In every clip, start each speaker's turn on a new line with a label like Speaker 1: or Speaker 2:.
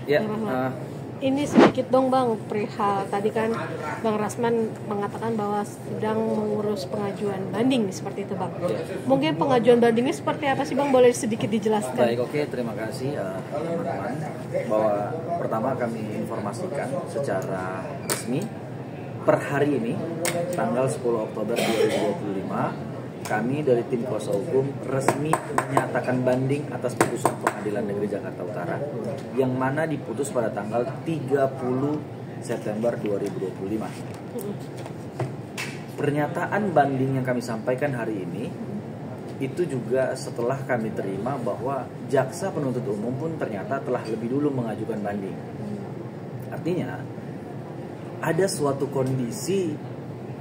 Speaker 1: Ya,
Speaker 2: Ini sedikit dong Bang, perihal tadi kan Bang Rasman mengatakan bahwa sedang mengurus pengajuan banding seperti itu Bang. Mungkin pengajuan bandingnya seperti apa sih Bang? Boleh sedikit dijelaskan?
Speaker 1: baik, oke, terima kasih teman-teman. Bahwa pertama kami informasikan secara resmi per hari ini tanggal 10 Oktober 2025 kami dari tim kuasa hukum resmi menyatakan banding atas putusan Pengadilan Negeri Jakarta Utara yang mana diputus pada tanggal 30 September 2025. Pernyataan banding yang kami sampaikan hari ini itu juga setelah kami terima bahwa jaksa penuntut umum pun ternyata telah lebih dulu mengajukan banding. Artinya ada suatu kondisi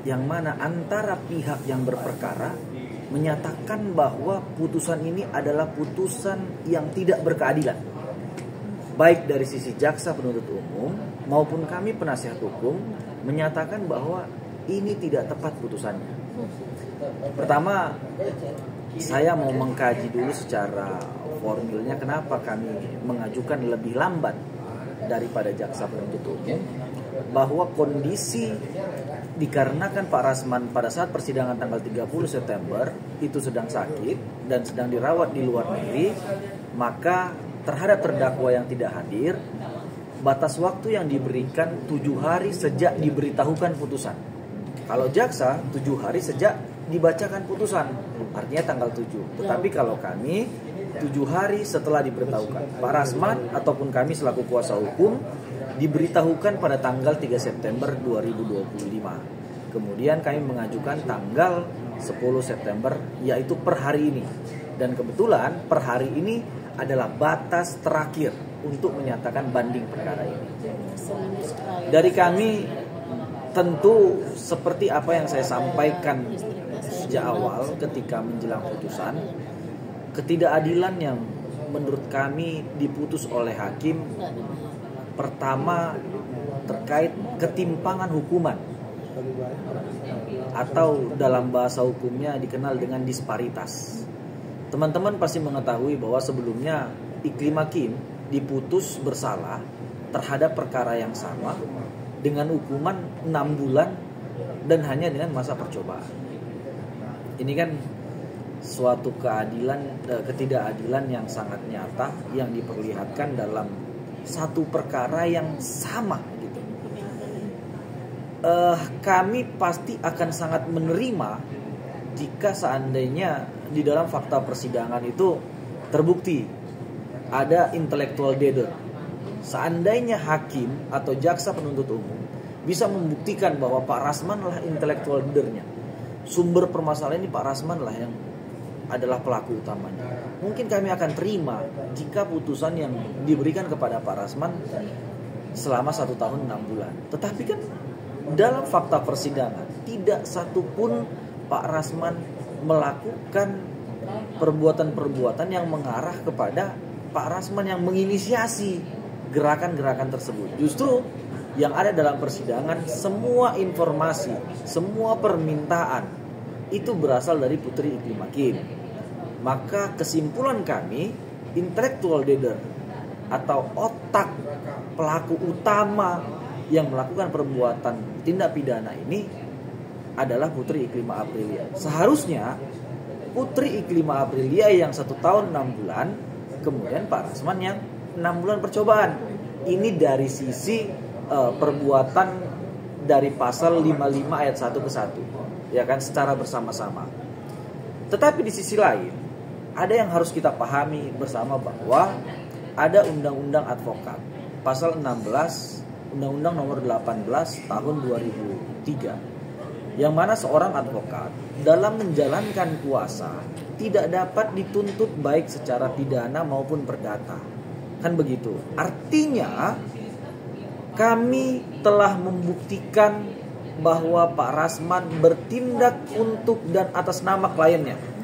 Speaker 1: yang mana antara pihak yang berperkara menyatakan bahwa putusan ini adalah putusan yang tidak berkeadilan, baik dari sisi jaksa penuntut umum maupun kami penasihat hukum menyatakan bahwa ini tidak tepat putusannya. Pertama, saya mau mengkaji dulu secara formilnya kenapa kami mengajukan lebih lambat daripada jaksa penuntut umum, bahwa kondisi dikarenakan Pak Rasman pada saat persidangan tanggal 30 September itu sedang sakit dan sedang dirawat di luar negeri, maka terhadap terdakwa yang tidak hadir, batas waktu yang diberikan 7 hari sejak diberitahukan putusan. Kalau jaksa 7 hari sejak dibacakan putusan, artinya tanggal 7. Tetapi kalau kami 7 hari setelah diberitahukan, Pak Rasman ataupun kami selaku kuasa hukum diberitahukan pada tanggal 3 September 2025. Kemudian kami mengajukan tanggal 10 September, yaitu per hari ini. Dan kebetulan per hari ini adalah batas terakhir untuk menyatakan banding perkara ini. Dari kami tentu seperti apa yang saya sampaikan sejak awal ketika menjelang putusan, ketidakadilan yang menurut kami diputus oleh hakim pertama terkait ketimpangan hukuman atau dalam bahasa hukumnya dikenal dengan disparitas. Teman-teman pasti mengetahui bahwa sebelumnya Iklim Hakim diputus bersalah terhadap perkara yang sama dengan hukuman 6 bulan dan hanya dengan masa percobaan. Ini kan suatu ketidakadilan yang sangat nyata yang diperlihatkan dalam satu perkara yang sama gitu. Kami pasti akan sangat menerima jika seandainya di dalam fakta persidangan itu terbukti ada intellectual dader. Seandainya hakim atau jaksa penuntut umum bisa membuktikan bahwa Pak Rasman lah intellectual dadernya, sumber permasalahan ini Pak Rasman lah yang adalah pelaku utamanya, mungkin kami akan terima jika putusan yang diberikan kepada Pak Rasman selama 1 tahun 6 bulan. Tetapi kan dalam fakta persidangan tidak satupun Pak Rasman melakukan perbuatan-perbuatan yang mengarah kepada Pak Rasman yang menginisiasi gerakan-gerakan tersebut. Justru yang ada dalam persidangan semua informasi, semua permintaan itu berasal dari Putri Iklim Hakim. Maka kesimpulan kami, intellectual dader atau otak pelaku utama yang melakukan perbuatan tindak pidana ini adalah Putri Iklimah Aprilia. Seharusnya Putri Iklimah Aprilia yang 1 tahun 6 bulan, kemudian Pak Rasman yang 6 bulan percobaan. Ini dari sisi perbuatan dari pasal 55 ayat 1 ke 1, ya kan, secara bersama-sama. Tetapi di sisi lain ada yang harus kita pahami bersama bahwa ada Undang-Undang Advokat pasal 16 Undang-Undang nomor 18 tahun 2003, yang mana seorang advokat dalam menjalankan kuasa tidak dapat dituntut baik secara pidana maupun perdata. Kan begitu. Artinya kami telah membuktikan bahwa Pak Rasman bertindak untuk dan atas nama kliennya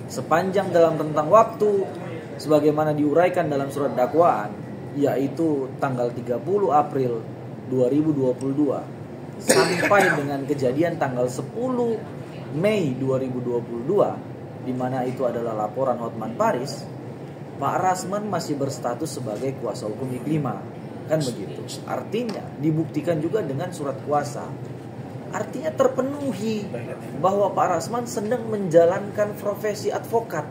Speaker 1: sepanjang dalam rentang waktu sebagaimana diuraikan dalam surat dakwaan, yaitu tanggal 30 April 2022 sampai dengan kejadian tanggal 10 Mei 2022, di mana itu adalah laporan Hotman Paris. Pak Rasman masih berstatus sebagai kuasa hukum Iklima, kan begitu. Artinya dibuktikan juga dengan surat kuasa. Artinya terpenuhi bahwa Pak Rasman sedang menjalankan profesi advokat.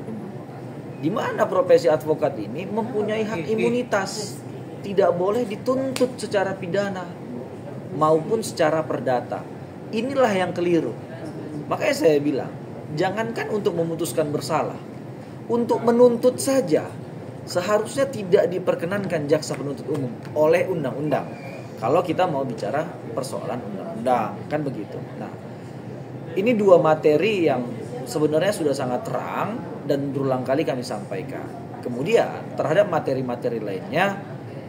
Speaker 1: Di mana profesi advokat ini mempunyai hak imunitas, tidak boleh dituntut secara pidana maupun secara perdata. Inilah yang keliru. Makanya saya bilang, jangankan untuk memutuskan bersalah, untuk menuntut saja seharusnya tidak diperkenankan jaksa penuntut umum oleh undang-undang. Kalau kita mau bicara persoalan undang-undang, kan begitu. Nah, ini dua materi yang sebenarnya sudah sangat terang dan berulang kali kami sampaikan. Kemudian terhadap materi-materi lainnya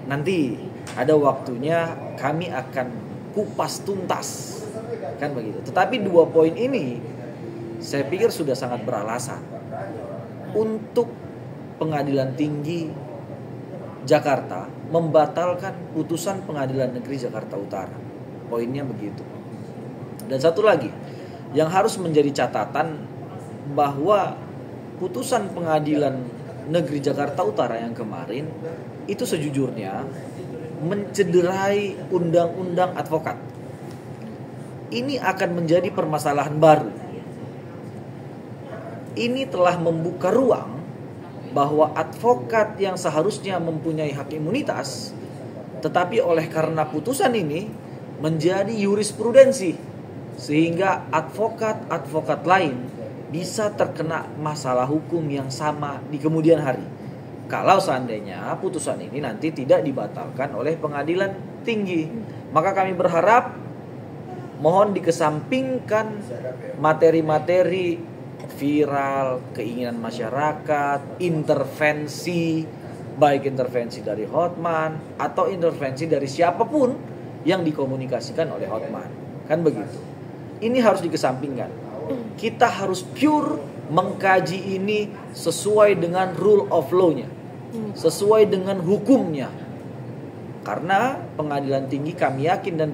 Speaker 1: nanti ada waktunya kami akan kupas tuntas, kan begitu. Tetapi dua poin ini saya pikir sudah sangat beralasan untuk Pengadilan Tinggi Jakarta membatalkan putusan Pengadilan Negeri Jakarta Utara. Poinnya begitu. Dan satu lagi yang harus menjadi catatan, bahwa putusan Pengadilan Negeri Jakarta Utara yang kemarin itu sejujurnya mencederai undang-undang advokat. Ini akan menjadi permasalahan baru. Ini telah membuka ruang bahwa advokat yang seharusnya mempunyai hak imunitas, tetapi oleh karena putusan ini menjadi jurisprudensi, sehingga advokat-advokat lain bisa terkena masalah hukum yang sama di kemudian hari. Kalau seandainya putusan ini nanti tidak dibatalkan oleh Pengadilan Tinggi, maka kami berharap mohon dikesampingkan materi-materi viral, keinginan masyarakat, intervensi, baik intervensi dari Hotman atau intervensi dari siapapun yang dikomunikasikan oleh Hotman, kan begitu. Ini harus dikesampingkan. Kita harus pure mengkaji ini sesuai dengan rule of law-nya, sesuai dengan hukumnya. Karena Pengadilan Tinggi, kami yakin dan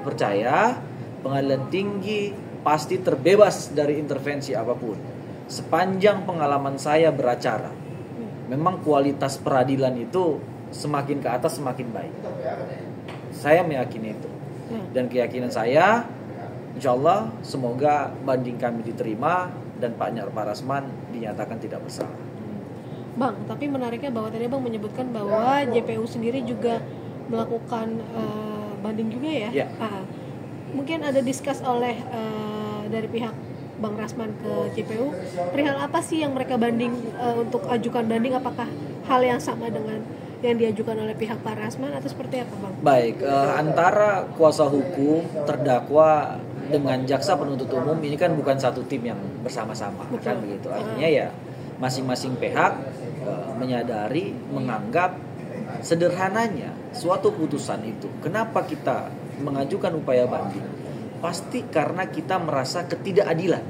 Speaker 1: percaya, Pengadilan Tinggi pasti terbebas dari intervensi apapun. Sepanjang pengalaman saya beracara, memang kualitas peradilan itu semakin ke atas semakin baik. Saya meyakini itu. Dan keyakinan saya, insya Allah semoga banding kami diterima dan Pak Rasman dinyatakan tidak bersalah.
Speaker 2: Bang, tapi menariknya bahwa tadi Bang menyebutkan bahwa JPU sendiri juga melakukan banding juga ya. Mungkin ada diskus oleh dari pihak Bang Rasman ke JPU, perihal apa sih yang mereka banding, untuk ajukan banding, apakah hal yang sama dengan yang diajukan oleh pihak Pak Rasman atau seperti apa, Bang?
Speaker 1: Baik, antara kuasa hukum, terdakwa dengan jaksa penuntut umum ini kan bukan satu tim yang bersama-sama. Betul. Kan begitu. Artinya ya masing-masing pihak menyadari, menganggap sederhananya suatu putusan itu, kenapa kita mengajukan upaya banding? Pasti karena kita merasa ketidakadilan.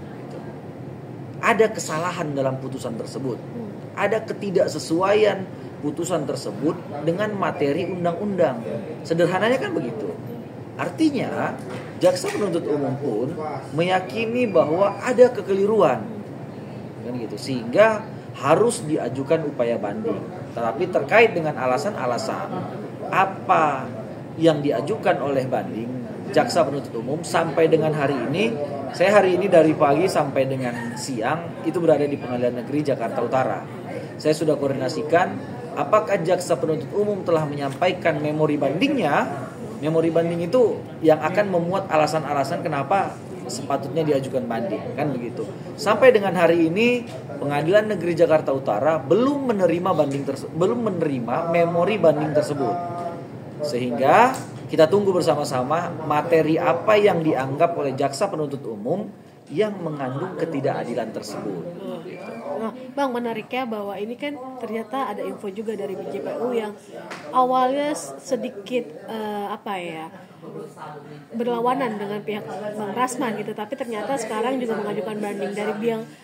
Speaker 1: Ada kesalahan dalam putusan tersebut. Ada ketidaksesuaian putusan tersebut dengan materi undang-undang. Sederhananya kan begitu. Artinya, jaksa penuntut umum pun meyakini bahwa ada kekeliruan. Kan gitu. Sehingga harus diajukan upaya banding. Tetapi terkait dengan alasan-alasan apa yang diajukan oleh banding jaksa penuntut umum sampai dengan hari ini, saya hari ini dari pagi sampai dengan siang itu berada di Pengadilan Negeri Jakarta Utara. Saya sudah koordinasikan apakah jaksa penuntut umum telah menyampaikan memori bandingnya. Memori banding itu yang akan memuat alasan-alasan kenapa sepatutnya diajukan banding, kan begitu. Sampai dengan hari ini Pengadilan Negeri Jakarta Utara belum menerima memori banding tersebut. Sehingga kita tunggu bersama-sama materi apa yang dianggap oleh jaksa penuntut umum yang mengandung ketidakadilan tersebut.
Speaker 2: Nah, Bang, menariknya bahwa ini kan ternyata ada info juga dari JPU yang awalnya sedikit berlawanan dengan pihak Bang Rasman gitu, tapi ternyata sekarang juga mengajukan banding.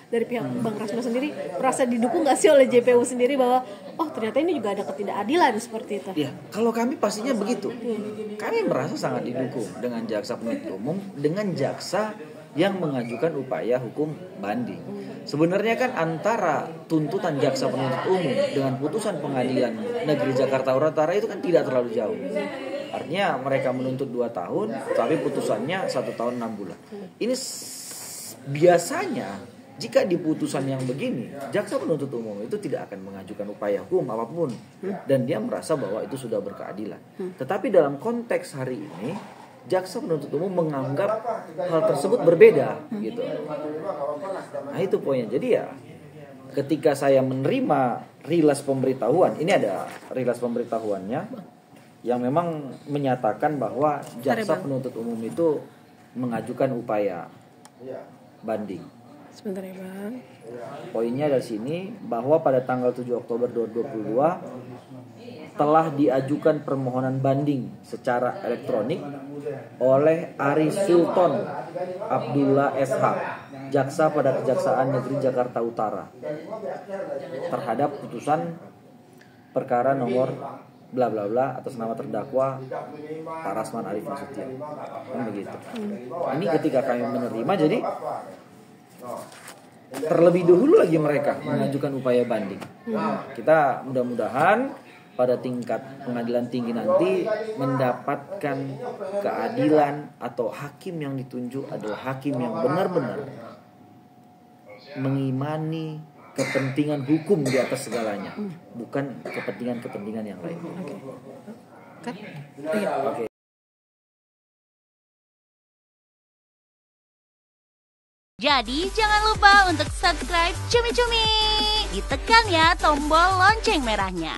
Speaker 2: Dari pihak Bang Rasman sendiri merasa didukung nggak sih oleh JPU sendiri bahwa ternyata ini juga ada ketidakadilan seperti itu?
Speaker 1: Ya, kalau kami pastinya begitu. Kami merasa sangat didukung dengan jaksa penuntut umum, dengan jaksa yang mengajukan upaya hukum banding. Sebenarnya kan antara tuntutan jaksa penuntut umum dengan putusan pengadilan negeri Jakarta Utara itu kan tidak terlalu jauh. Artinya mereka menuntut 2 tahun, tapi putusannya 1 tahun 6 bulan. Ini biasanya jika di putusan yang begini, jaksa penuntut umum itu tidak akan mengajukan upaya hukum apapun, dan dia merasa bahwa itu sudah berkeadilan. Tetapi dalam konteks hari ini, jaksa penuntut umum menganggap hal tersebut berbeda, gitu. Nah itu poinnya. Jadi ya, ketika saya menerima rilas pemberitahuan, ini ada rilas pemberitahuannya yang memang menyatakan bahwa jaksa penuntut umum itu mengajukan upaya banding.
Speaker 2: Sebentar ya Bang.
Speaker 1: Poinnya dari sini bahwa pada tanggal 7 Oktober 2022 telah diajukan permohonan banding secara elektronik oleh Ari Sultan Abdullah SH, jaksa pada Kejaksaan Negeri Jakarta Utara, terhadap putusan perkara nomor bla bla bla atas nama terdakwa Pak Rasman Arif Nasution. Kan begitu. Ini ketika kami menerima, jadi terlebih dahulu lagi mereka mengajukan upaya banding. Kita mudah-mudahan pada tingkat pengadilan tinggi nanti mendapatkan keadilan, atau hakim yang ditunjuk adalah hakim yang benar-benar mengimani kepentingan hukum di atas segalanya, bukan kepentingan-kepentingan yang lain. Oke.
Speaker 3: Jadi jangan lupa untuk subscribe Cumi Cumi. Ditekan ya tombol lonceng merahnya.